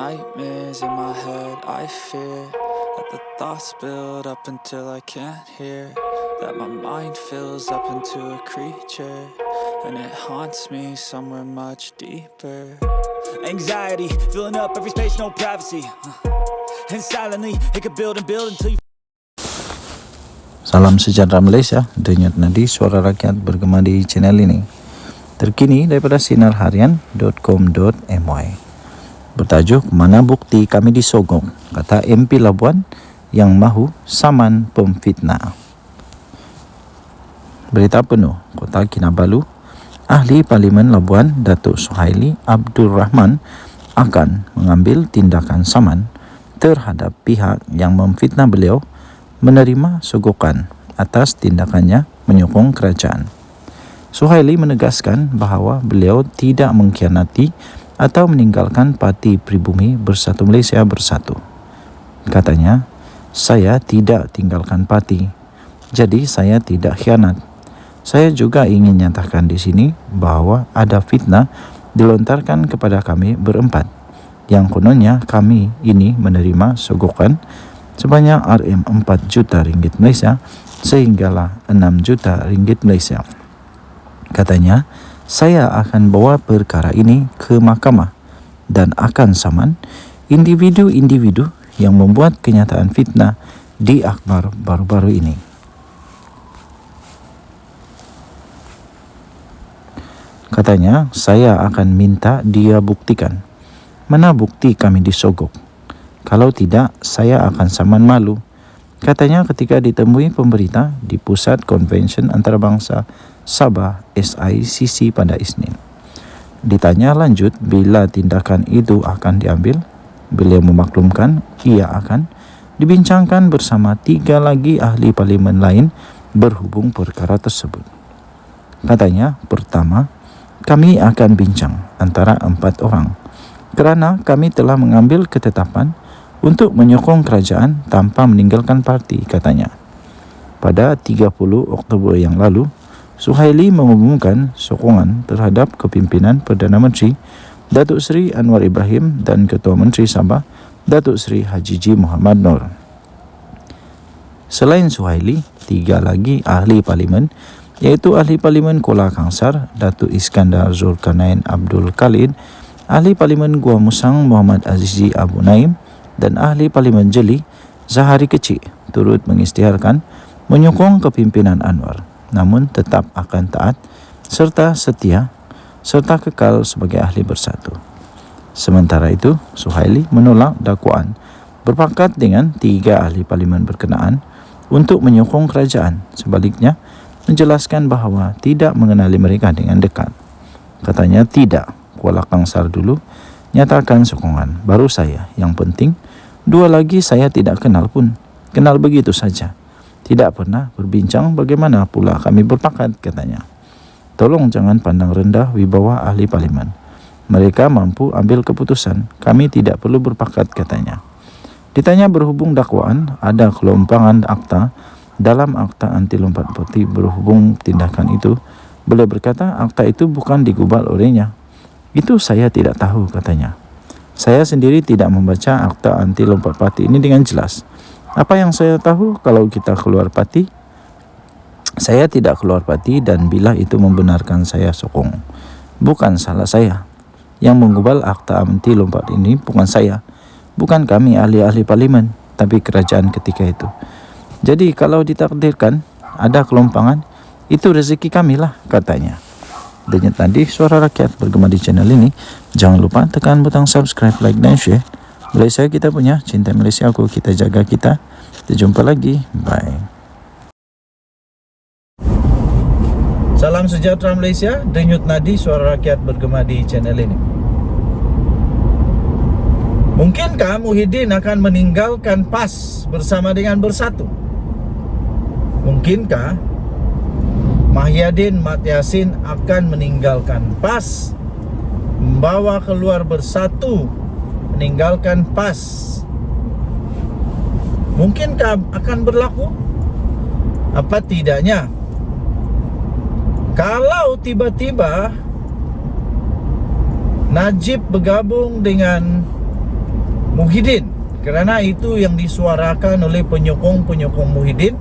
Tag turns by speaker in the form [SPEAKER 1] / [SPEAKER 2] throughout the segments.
[SPEAKER 1] nightmares in my head, I fear that the thoughts build up until I can't hear, that my mind fills up into a creature, and it haunts me somewhere much deeper. Anxiety, filling up every space, no privacy, and silently, it could build and build until you.
[SPEAKER 2] Salam sejahtera Malaysia, denyut nadi suara rakyat bergema di channel ini. Terkini daripada sinarharian.com.my. Bertajuk, mana bukti kami disogong, kata MP Labuan yang mahu saman pemfitnah. Berita penuh, Kota Kinabalu, Ahli Parlimen Labuan Datuk Suhaili Abdul Rahman akan mengambil tindakan saman terhadap pihak yang memfitnah beliau menerima sogokan atas tindakannya menyokong kerajaan. Suhaili menegaskan bahawa beliau tidak mengkhianati atau meninggalkan Parti Pribumi Bersatu Malaysia Bersatu. Katanya, saya tidak tinggalkan parti, jadi saya tidak khianat. Saya juga ingin nyatakan di sini bahawa ada fitnah dilontarkan kepada kami berempat, yang kononnya kami ini menerima sogokan sebanyak RM4 juta ringgit Malaysia sehinggalah 6 juta ringgit Malaysia. Katanya, saya akan bawa perkara ini ke mahkamah dan akan saman individu-individu yang membuat kenyataan fitnah di akhbar baru-baru ini. Katanya, saya akan minta dia buktikan mana bukti kami disogok. Kalau tidak, saya akan saman malu. Katanya ketika ditemui pemberita di Pusat Konvensyen Antarabangsa Sabah SICC pada Isnin. Ditanya lanjut bila tindakan itu akan diambil, beliau memaklumkan ia akan dibincangkan bersama 3 lagi ahli parlimen lain berhubung perkara tersebut. Katanya, pertama, kami akan bincang antara 4 orang kerana kami telah mengambil ketetapan untuk menyokong kerajaan tanpa meninggalkan parti, katanya. Pada 30 Oktober yang lalu, Suhaili mengumumkan sokongan terhadap kepimpinan Perdana Menteri Datuk Seri Anwar Ibrahim dan Ketua Menteri Sabah Datuk Seri Haji G. Muhammad Noor. Selain Suhaili, 3 lagi ahli parlimen iaitu Ahli Parlimen Kuala Kangsar Datuk Iskandar Zulkarnain Abdul Khalid, Ahli Parlimen Gua Musang Muhammad Azizi Abu Naim dan Ahli Parlimen Jeli Zahari Kecik turut mengisytiharkan menyokong kepimpinan Anwar, namun tetap akan taat serta setia serta kekal sebagai ahli bersatu. Sementara itu, Suhaili menolak dakwaan berpakat dengan 3 ahli parlimen berkenaan untuk menyokong kerajaan. Sebaliknya, menjelaskan bahawa tidak mengenali mereka dengan dekat. Katanya, tidak, Kuala Kangsar dulu nyatakan sokongan, baru saya. Yang penting, 2 lagi saya tidak kenal pun. Kenal begitu saja. Tidak pernah berbincang bagaimana pula kami berpakat, katanya. Tolong jangan pandang rendah wibawa ahli parlimen. Mereka mampu ambil keputusan. Kami tidak perlu berpakat, katanya. Ditanya berhubung dakwaan ada kelompangan akta dalam akta anti lompat parti berhubung tindakan itu, beliau berkata akta itu bukan digubal olehnya. Itu saya tidak tahu, katanya. Saya sendiri tidak membaca akta anti lompat parti ini dengan jelas. Apa yang saya tahu, kalau kita keluar parti, saya tidak keluar parti dan bila itu membenarkan saya sokong. Bukan salah saya. Yang menggubal akta anti lompat ini bukan saya. Bukan kami ahli-ahli parlimen, tapi kerajaan ketika itu. Jadi kalau ditakdirkan ada kelompangan, itu rezeki kami lah, katanya. Denyut nadi suara rakyat bergema di channel ini. Jangan lupa tekan butang subscribe, like dan share. Malaysia kita punya, cinta Malaysia aku, kita jaga kita. Kita jumpa lagi, bye. Salam sejahtera Malaysia, denyut nadi suara rakyat bergema di channel ini. Mungkinkah Muhyiddin akan meninggalkan PAS bersama dengan Bersatu? Mungkinkah Mahyadin Mat Yassin akan meninggalkan PAS, membawa keluar Bersatu, meninggalkan PAS? Mungkinkah akan berlaku? Apa tidaknya kalau tiba-tiba Najib bergabung dengan Muhyiddin, kerana itu yang disuarakan oleh penyokong-penyokong Muhyiddin,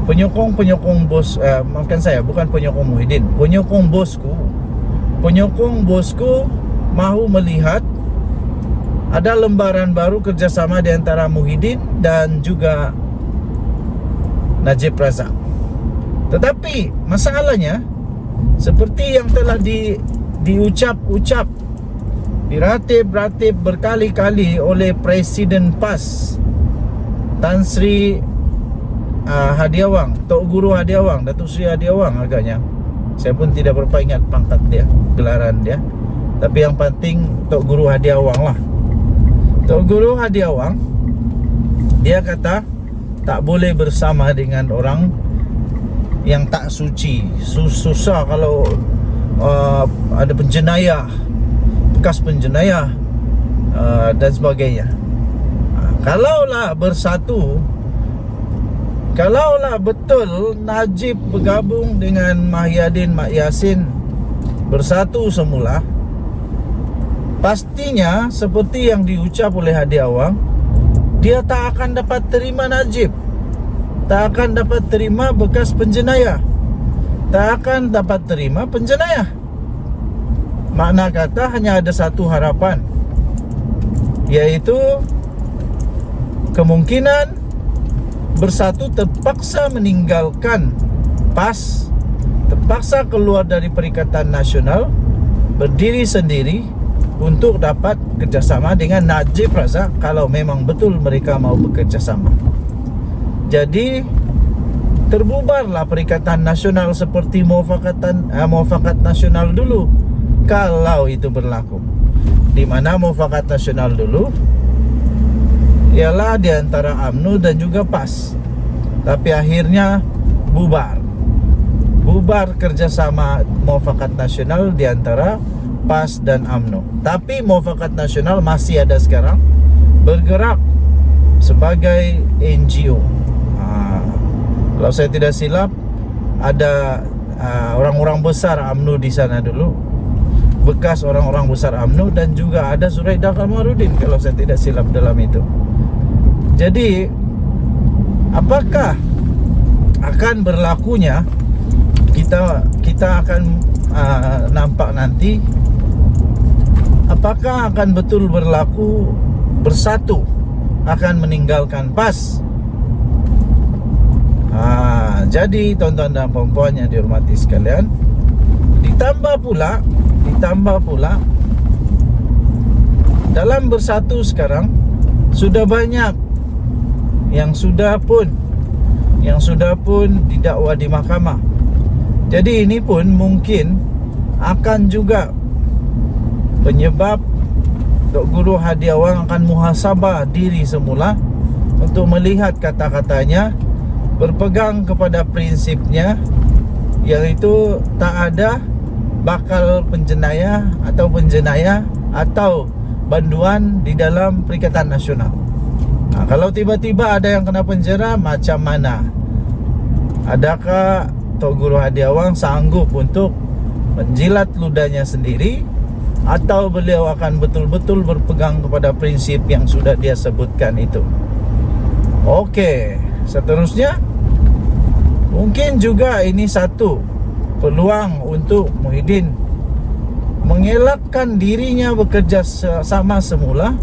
[SPEAKER 2] penyokong-penyokong bos, maafkan saya, bukan penyokong Muhyiddin, penyokong bosku. Penyokong bosku mahu melihat ada lembaran baru kerjasama di antara Muhyiddin dan juga Najib Razak. Tetapi masalahnya, seperti yang telah diucap-ucap, diratib-ratib berkali-kali oleh Presiden PAS Tan Sri Hadiawang, Tok Guru Hadiawang, Datuk Sri Hadiawang agaknya. Saya pun tidak berapa ingat pangkat dia, gelaran dia. Tapi yang penting Tok Guru Hadiawang lah. Tok Guru Hadiawang, dia kata tak boleh bersama dengan orang yang tak suci. Susah kalau ada penjenayah, bekas penjenayah dan sebagainya. Kalaulah bersatu, kalaulah betul Najib bergabung dengan Mahyadin Mak Yassin bersatu semula, pastinya seperti yang diucap oleh Hadiawang, dia tak akan dapat terima Najib, tak akan dapat terima bekas penjenayah, tak akan dapat terima penjenayah. Makna kata hanya ada satu harapan, yaitu kemungkinan bersatu terpaksa meninggalkan PAS, terpaksa keluar dari Perikatan Nasional, berdiri sendiri untuk dapat kerjasama dengan Najib Razak kalau memang betul mereka mau bekerjasama. Jadi terbubarlah Perikatan Nasional seperti Muafakat Nasional dulu, kalau itu berlaku. Di mana Muafakat Nasional dulu ialah di antara UMNO dan juga PAS, tapi akhirnya bubar kerjasama Muafakat Nasional di antara PAS dan UMNO. Tapi Muafakat Nasional masih ada sekarang, bergerak sebagai NGO. Kalau saya tidak silap, ada orang-orang besar UMNO di sana dulu, bekas orang-orang besar UMNO, dan juga ada Zuraida Kamarudin kalau saya tidak silap dalam itu. Jadi apakah akan berlakunya, kita akan nampak nanti. Apakah akan betul berlaku bersatu akan meninggalkan PAS? Jadi tuan-tuan dan puan-puan yang dihormati sekalian, ditambah pula dalam bersatu sekarang sudah banyak yang sudah pun didakwa di mahkamah. Jadi ini pun mungkin akan juga penyebab Tok Guru Hadiawang akan muhasabah diri semula untuk melihat kata-katanya, berpegang kepada prinsipnya, yaitu tak ada bakal penjenayah atau banduan di dalam Perikatan Nasional. Kalau tiba-tiba ada yang kena penjara, macam mana? Adakah Tok Guru Hadiawang sanggup untuk menjilat ludahnya sendiri, atau beliau akan betul-betul berpegang kepada prinsip yang sudah dia sebutkan itu? Okey, seterusnya mungkin juga ini satu peluang untuk Muhyiddin mengelakkan dirinya bekerja sama semula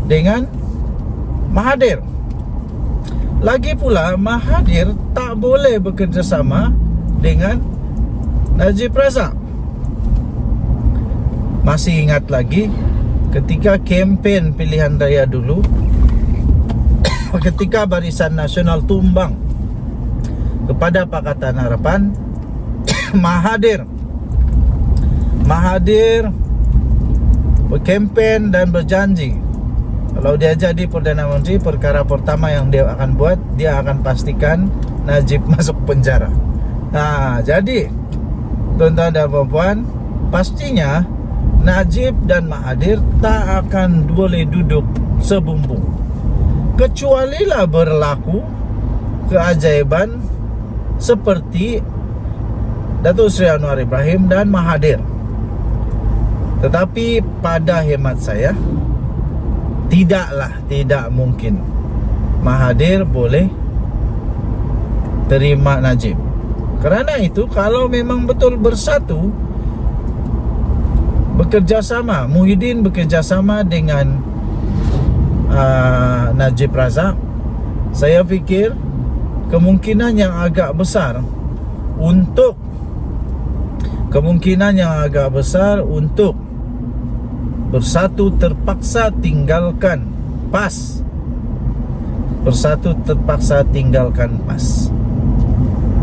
[SPEAKER 2] dengan Mahathir. Lagi pula, Mahathir tak boleh bekerja sama dengan Najib Razak. Masih ingat lagi ketika kempen pilihan raya dulu, ketika Barisan Nasional tumbang kepada Pakatan Harapan, Mahathir berkempen dan berjanji kalau dia jadi Perdana Menteri, perkara pertama yang dia akan buat, dia akan pastikan Najib masuk penjara. Jadi tuan-tuan dan puan-puan, pastinya Najib dan Mahathir tak akan boleh duduk sebumbung, kecualilah berlaku keajaiban seperti Datuk Seri Anwar Ibrahim dan Mahathir. Tetapi pada hemat saya, tidak mungkin Mahathir boleh terima Najib. Kerana itu, kalau memang betul bersatu, bekerjasama, Muhyiddin bekerjasama dengan Najib Razak, saya fikir kemungkinan yang agak besar untuk bersatu terpaksa tinggalkan PAS.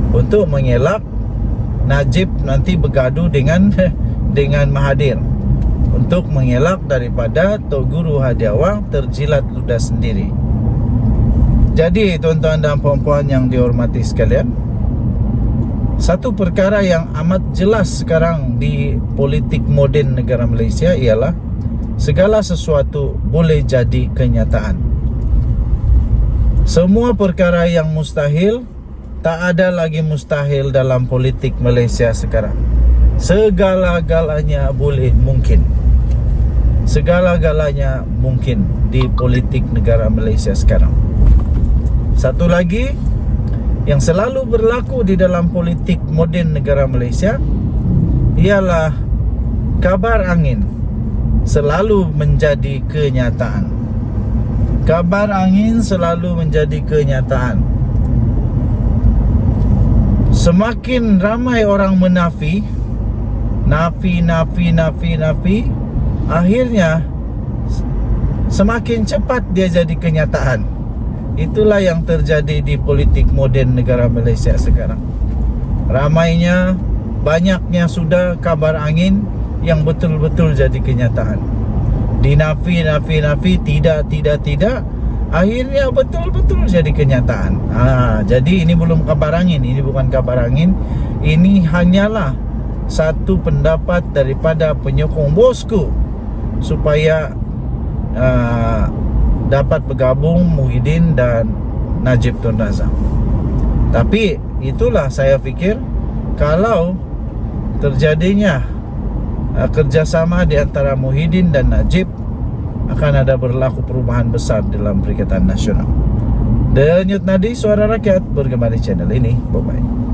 [SPEAKER 2] Untuk mengelak Najib nanti bergaduh dengan Mahathir, untuk mengelak daripada Tok Guru Hadiawang terjilat ludah sendiri. Jadi tuan-tuan dan puan-puan yang dihormati sekalian, satu perkara yang amat jelas sekarang di politik moden negara Malaysia ialah segala sesuatu boleh jadi kenyataan. Semua perkara yang mustahil, tak ada lagi mustahil dalam politik Malaysia sekarang. Segala-galanya boleh mungkin. Segala-galanya mungkin di politik negara Malaysia sekarang. Satu lagi yang selalu berlaku di dalam politik moden negara Malaysia ialah kabar angin selalu menjadi kenyataan. Kabar angin selalu menjadi kenyataan. Semakin ramai orang menafi, nafi, akhirnya semakin cepat dia jadi kenyataan. Itulah yang terjadi di politik moden negara Malaysia sekarang. Ramainya, banyaknya sudah kabar angin yang betul-betul jadi kenyataan. Dinafi, tidak, akhirnya betul-betul jadi kenyataan. Jadi ini belum kabar angin, ini bukan kabar angin. Ini hanyalah satu pendapat daripada penyokong bosku supaya dapat bergabung Muhyiddin dan Najib Tun Razak. Tapi itulah saya fikir, kalau terjadinya kerjasama di antara Muhyiddin dan Najib, akan ada berlaku perubahan besar dalam Perikatan Nasional. Denyut Nadi, Suara Rakyat, bergema di channel ini. Bye-bye.